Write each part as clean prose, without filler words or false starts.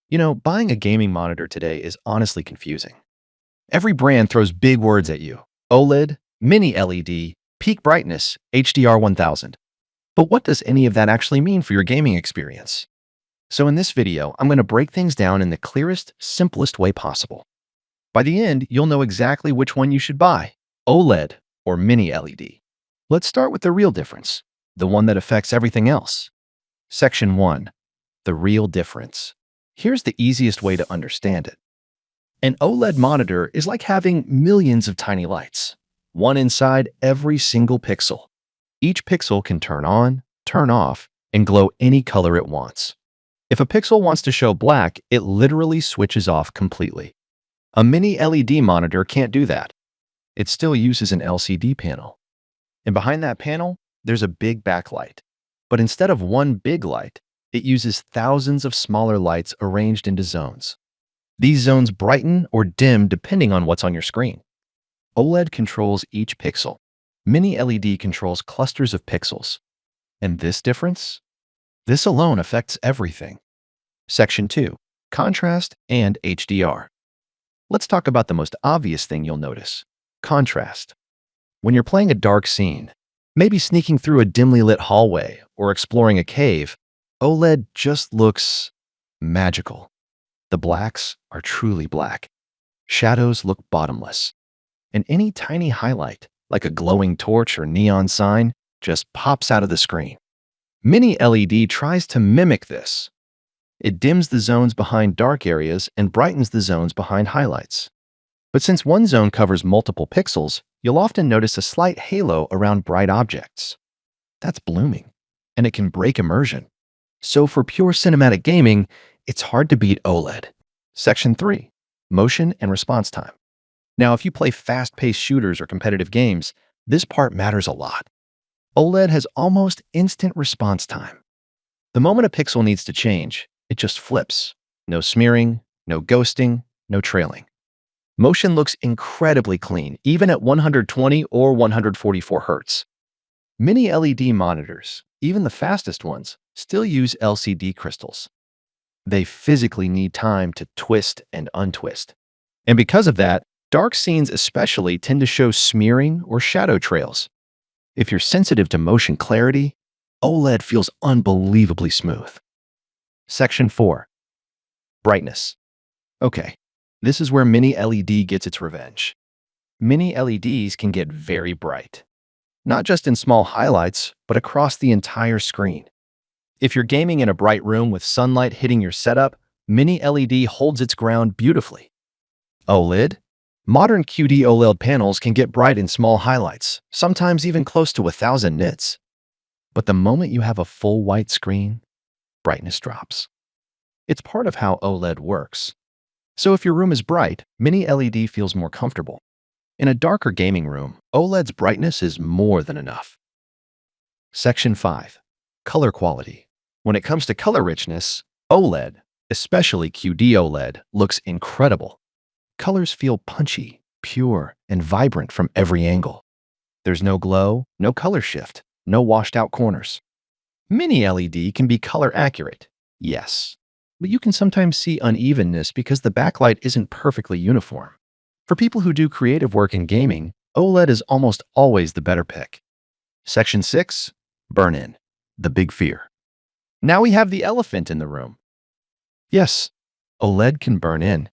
Buying a gaming monitor today is honestly confusing. Every brand throws big words at you: OLED, Mini-LED, peak brightness, HDR 1000. But what does any of that actually mean for your gaming experience? So in this video, I'm going to break things down in the clearest, simplest way possible. By the end, you'll know exactly which one you should buy: OLED or Mini-LED. Let's start with the real difference, the one that affects everything else. Section 1. The real difference. Here's the easiest way to understand it. An OLED monitor is like having millions of tiny lights, one inside every single pixel. Each pixel can turn on, turn off, and glow any color it wants. If a pixel wants to show black, it literally switches off completely. A Mini-LED monitor can't do that. It still uses an LCD panel. And behind that panel, there's a big backlight. But instead of one big light, it uses thousands of smaller lights arranged into zones. These zones brighten or dim depending on what's on your screen. OLED controls each pixel. Mini-LED controls clusters of pixels. And this difference? This alone affects everything. Section 2. Contrast and HDR. Let's talk about the most obvious thing you'll notice: contrast. When you're playing a dark scene, maybe sneaking through a dimly lit hallway or exploring a cave, OLED just looks magical. The blacks are truly black. Shadows look bottomless. And any tiny highlight, like a glowing torch or neon sign, just pops out of the screen. Mini-LED tries to mimic this. It dims the zones behind dark areas and brightens the zones behind highlights. But since one zone covers multiple pixels, you'll often notice a slight halo around bright objects. That's blooming, and it can break immersion. So for pure cinematic gaming, it's hard to beat OLED. Section 3. Motion and response time. Now, if you play fast-paced shooters or competitive games, this part matters a lot. OLED has almost instant response time. The moment a pixel needs to change, it just flips. No smearing, no ghosting, no trailing. Motion looks incredibly clean, even at 120 or 144 Hz. Mini-LED monitors, even the fastest ones, still use LCD crystals. They physically need time to twist and untwist. And because of that, dark scenes especially tend to show smearing or shadow trails. If you're sensitive to motion clarity, OLED feels unbelievably smooth. Section 4. Brightness. Okay, this is where Mini-LED gets its revenge. Mini-LEDs can get very bright, not just in small highlights, but across the entire screen. If you're gaming in a bright room with sunlight hitting your setup, Mini-LED holds its ground beautifully. OLED? Modern QD-OLED panels can get bright in small highlights, sometimes even close to 1000 nits. But the moment you have a full white screen, brightness drops. It's part of how OLED works. So if your room is bright, Mini-LED feels more comfortable. In a darker gaming room, OLED's brightness is more than enough. Section 5. Color quality. When it comes to color richness, OLED, especially QD-OLED, looks incredible. Colors feel punchy, pure, and vibrant from every angle. There's no glow, no color shift, no washed-out corners. Mini-LED can be color accurate, yes, but you can sometimes see unevenness because the backlight isn't perfectly uniform. For people who do creative work in gaming, OLED is almost always the better pick. Section 6. Burn-in. The big fear. Now we have the elephant in the room. Yes, OLED can burn in.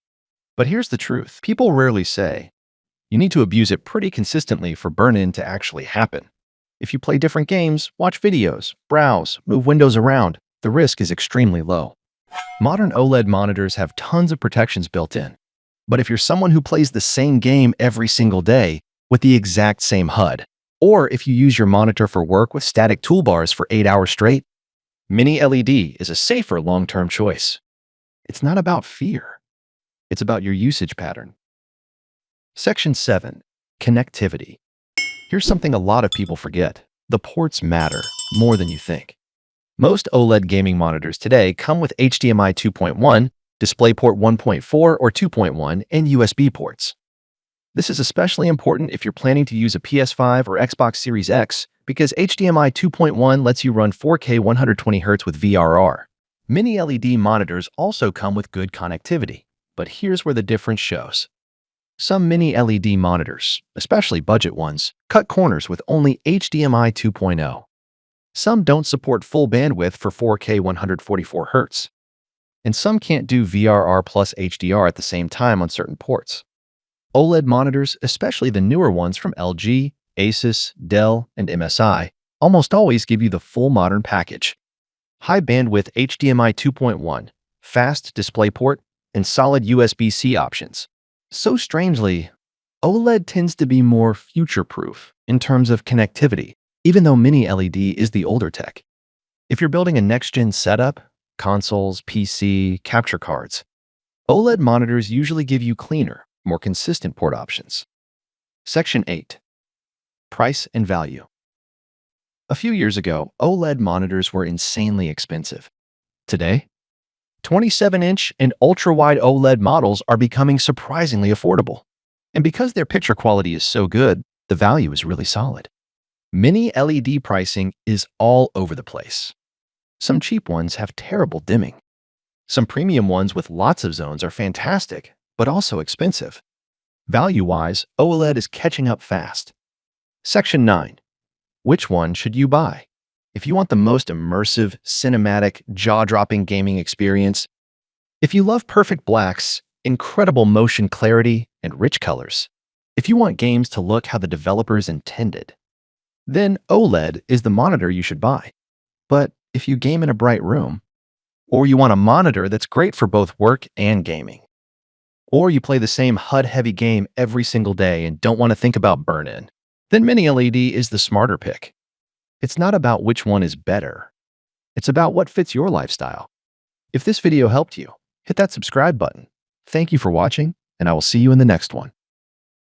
But here's the truth. People rarely say, you need to abuse it pretty consistently for burn-in to actually happen. If you play different games, watch videos, browse, move windows around, the risk is extremely low. Modern OLED monitors have tons of protections built in. But if you're someone who plays the same game every single day with the exact same HUD, or if you use your monitor for work with static toolbars for 8 hours straight, Mini-LED is a safer long-term choice. It's not about fear. It's about your usage pattern. Section 7. Connectivity. Here's something a lot of people forget. The ports matter more than you think. Most OLED gaming monitors today come with HDMI 2.1, DisplayPort 1.4 or 2.1, and USB ports. This is especially important if you're planning to use a PS5 or Xbox Series X because HDMI 2.1 lets you run 4K 120Hz with VRR. Mini-LED monitors also come with good connectivity, but here's where the difference shows. Some mini-LED monitors, especially budget ones, cut corners with only HDMI 2.0. Some don't support full bandwidth for 4K 144Hz, and some can't do VRR plus HDR at the same time on certain ports. OLED monitors, especially the newer ones from LG, Asus, Dell, and MSI, almost always give you the full modern package. High bandwidth HDMI 2.1, fast DisplayPort, and solid USB-C options. So strangely, OLED tends to be more future-proof in terms of connectivity, even though Mini-LED is the older tech. If you're building a next-gen setup, consoles, PC, capture cards, OLED monitors usually give you cleaner, more consistent port options. Section 8. Price and value. A few years ago, OLED monitors were insanely expensive. Today, 27-inch and ultra-wide OLED models are becoming surprisingly affordable. And because their picture quality is so good, the value is really solid. Mini-LED pricing is all over the place. Some cheap ones have terrible dimming. Some premium ones with lots of zones are fantastic, but also expensive. Value-wise, OLED is catching up fast. Section 9. Which one should you buy? If you want the most immersive, cinematic, jaw-dropping gaming experience, if you love perfect blacks, incredible motion clarity, and rich colors, if you want games to look how the developers intended, then OLED is the monitor you should buy. But if you game in a bright room, or you want a monitor that's great for both work and gaming, or you play the same HUD-heavy game every single day and don't want to think about burn-in, then Mini-LED is the smarter pick. It's not about which one is better. It's about what fits your lifestyle. If this video helped you, hit that subscribe button. Thank you for watching, and I will see you in the next one.